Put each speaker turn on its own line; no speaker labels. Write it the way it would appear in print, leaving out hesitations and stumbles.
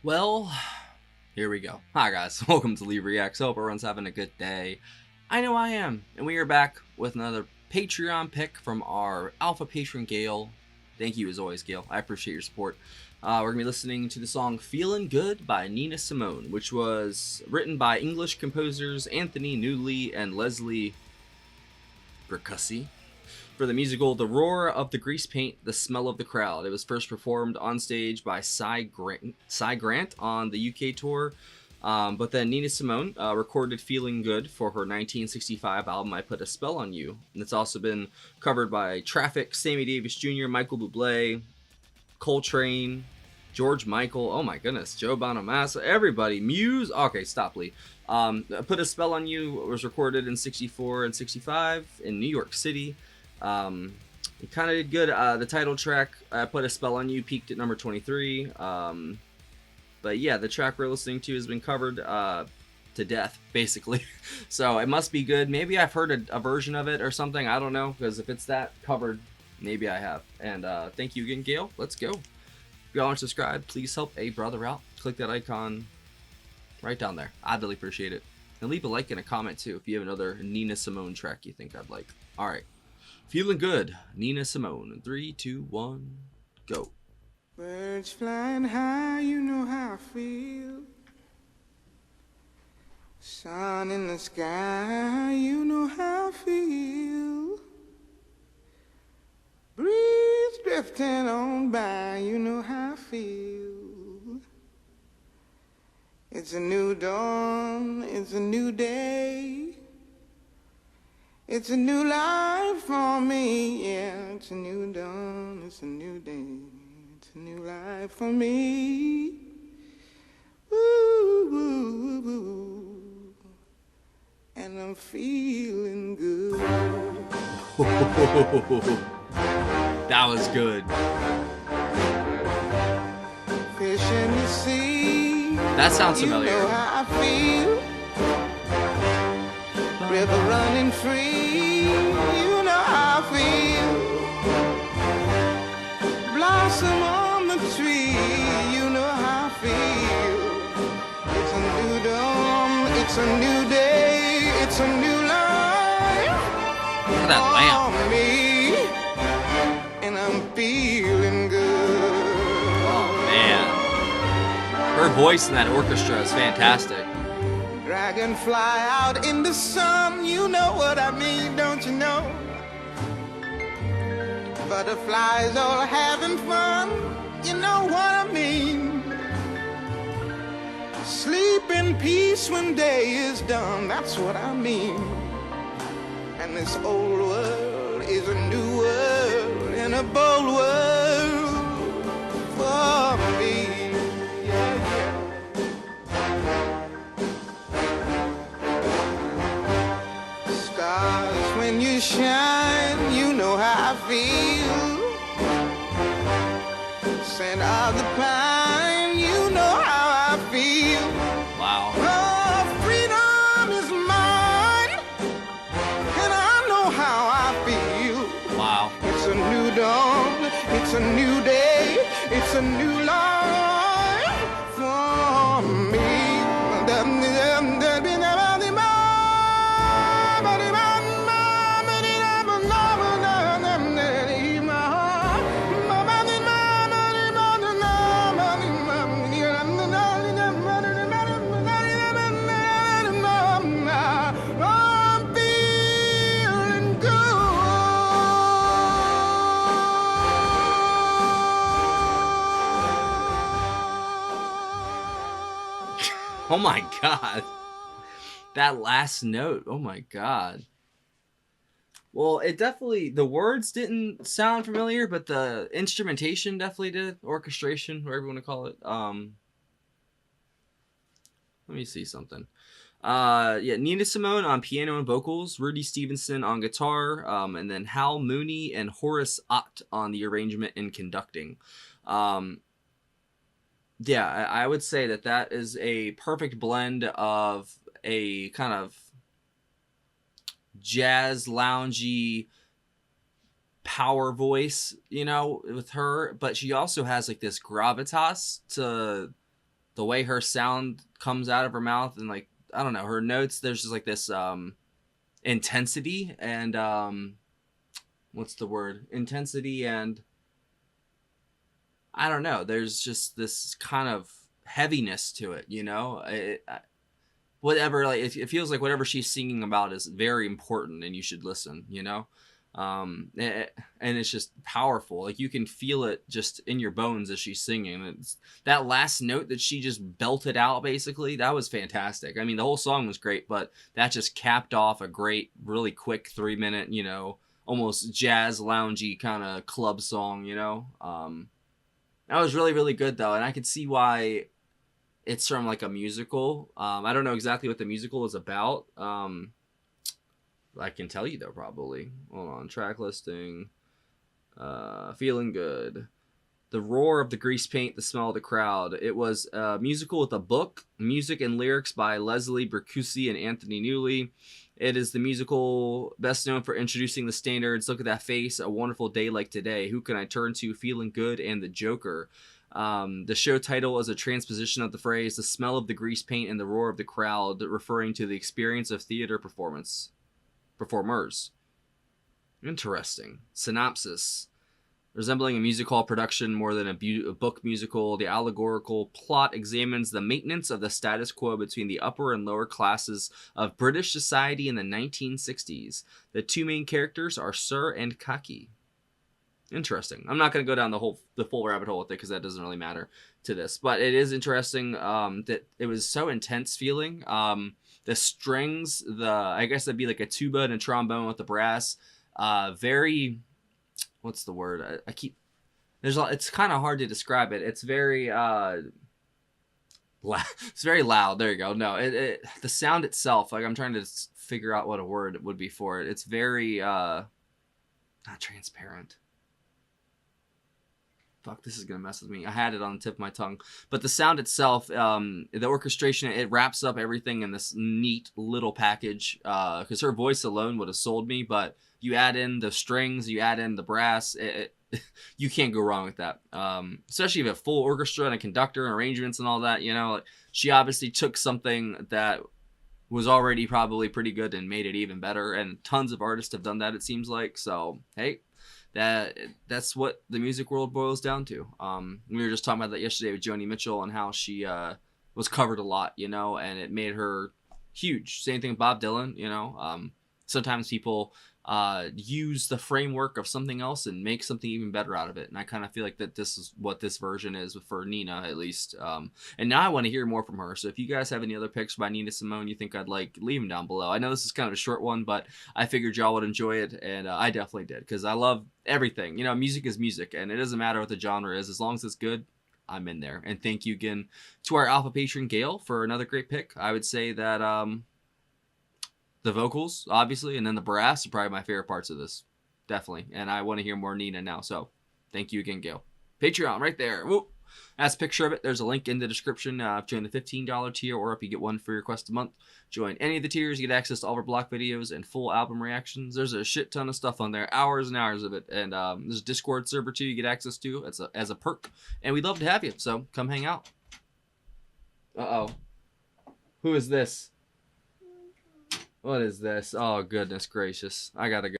Well, here we go. Hi guys, welcome to Leave Reacts. Hope everyone's having a good day. I know I am, and we are back with another Patreon pick from our alpha patron Gail. Thank you as always, Gail. I appreciate your support. We're gonna be listening to the song "Feeling Good" by Nina Simone, which was written by English composers Anthony Newley and Leslie Percussi for the musical The Roar of the Grease Paint, The Smell of the Crowd. It was first performed on stage by Cy Grant on the UK tour, but then Nina Simone recorded Feeling Good for her 1965 album I Put a Spell on You. And it's also been covered by Traffic, Sammy Davis Jr., Michael Bublé, Coltrane, George Michael, oh my goodness, Joe Bonamassa, everybody, Muse. Okay, stop, Lee. Put a Spell on You was recorded in 64 and 65 in New York City. It kind of did good. The title track, Put a Spell on You, peaked at number 23. But yeah, the track we're listening to has been covered to death, basically. So it must be good. Maybe I've heard a version of it or something. I don't know, because if it's that covered, maybe I have. And thank you again, Gail. Let's go. If you all want to subscribe, please help a brother out. Click that icon right down there. I'd really appreciate it. And leave a like and a comment, too, if you have another Nina Simone track you think I'd like. All right. Feeling Good, Nina Simone. 3, 2, 1, go.
Birds flying high, you know how I feel. Sun in the sky, you know how I feel. Breeze drifting on by, you know how I feel. It's a new dawn, it's a new day. It's a new life for me, yeah. It's a new dawn, it's a new day. It's a new life for me. Woo, woo, woo. And I'm feeling good.
That was good.
Fish in the sea.
That sounds familiar.
You know how I feel. River running free, you know how I feel. Blossom on the tree, you know how I feel. It's a new dawn, it's a new day, it's a new life.
Look at that lamp.
For me, and I'm feeling good.
Oh, man. Her voice in that orchestra is fantastic.
Dragonfly out in the sun, you know what I mean, don't you know? Butterflies all having fun, you know what I mean. Sleep in peace when day is done, that's what I mean. And this old world is a new world and a bold world for me. When you shine, you know how I feel. Scent of the pine, you know how I feel.
Wow.
Oh, freedom is mine, and I know how I feel.
Wow.
It's a new dawn, it's a new day, it's a new life for me.
Oh my god. That last note. Oh my god. Well, it definitely, the words didn't sound familiar, but the instrumentation definitely did. Orchestration, whatever you want to call it. Let me see something. Yeah, Nina Simone on piano and vocals, Rudy Stevenson on guitar, and then Hal Mooney and Horace Ott on the arrangement and conducting. Yeah, I would say that is a perfect blend of a kind of jazz loungy power voice, you know, with her, but she also has like this gravitas to the way her sound comes out of her mouth, and like, I don't know, her notes, there's just like this intensity and what's the word? Intensity and I don't know. There's just this kind of heaviness to it, you know. Whatever, like it feels like whatever she's singing about is very important, and you should listen, you know. And it's just powerful. Like you can feel it just in your bones as she's singing. It's that last note that she just belted out. Basically, that was fantastic. I mean, the whole song was great, but that just capped off a great, really quick 3 minute, you know, almost jazz loungy kind of club song, you know. That was really, really good though, and I could see why it's from like a musical. I don't know exactly what the musical is about. I can tell you though, probably. Hold on, track listing. Feeling good. The roar of the grease paint, the smell of the crowd. It was a musical with a book, music and lyrics by Leslie Bercusi and Anthony Newley. It is the musical best known for introducing the standards. Look at that face, a wonderful day like today. Who can I turn to? Feeling good and the Joker. The show title is a transposition of the phrase, the smell of the grease paint and the roar of the crowd, referring to the experience of theater performers. Interesting. Synopsis. Resembling a music hall production more than a book musical, the allegorical plot examines the maintenance of the status quo between the upper and lower classes of British society in the 1960s. The two main characters are Sir and Kaki. Interesting. I'm not going to go down the full rabbit hole with it because that doesn't really matter to this, but it is interesting that it was so intense feeling. The strings, I guess that'd be like a tuba and a trombone with the brass. Very, what's the word? It's kind of hard to describe it. It's very, it's very loud. There you go. No, the sound itself, like I'm trying to figure out what a word would be for it. It's very, not transparent. Fuck, this is gonna mess with me. I had it on the tip of my tongue. But the sound itself, the orchestration, it wraps up everything in this neat little package. Because her voice alone would have sold me, but you add in the strings, you add in the brass, you can't go wrong with that. Especially if you have a full orchestra and a conductor and arrangements and all that, you know. She obviously took something that was already probably pretty good and made it even better. And tons of artists have done that, it seems like. So, hey. That's what the music world boils down to. We were just talking about that yesterday with Joni Mitchell and how she was covered a lot, you know, and it made her huge. Same thing with Bob Dylan, you know. Sometimes people use the framework of something else and make something even better out of it. And I kind of feel like that this is what this version is for Nina, at least. And now I want to hear more from her. So if you guys have any other picks by Nina Simone you think I'd like, leave them down below. I know this is kind of a short one, but I figured y'all would enjoy it. And I definitely did because I love everything. You know, music is music and it doesn't matter what the genre is. As long as it's good, I'm in there. And thank you again to our alpha patron Gail for another great pick. I would say that the vocals, obviously, and then the brass are probably my favorite parts of this. Definitely. And I want to hear more Nina now. So thank you again, Gail. Patreon right there. Whoop. That's a picture of it. There's a link in the description. Join the $15 tier, or if you get one free request a month, join any of the tiers. You get access to all of our block videos and full album reactions. There's a shit ton of stuff on there, hours and hours of it. And there's a Discord server too you get access to as a perk. And we'd love to have you. So come hang out. Uh-oh. Who is this? What is this? Oh, goodness gracious. I gotta go.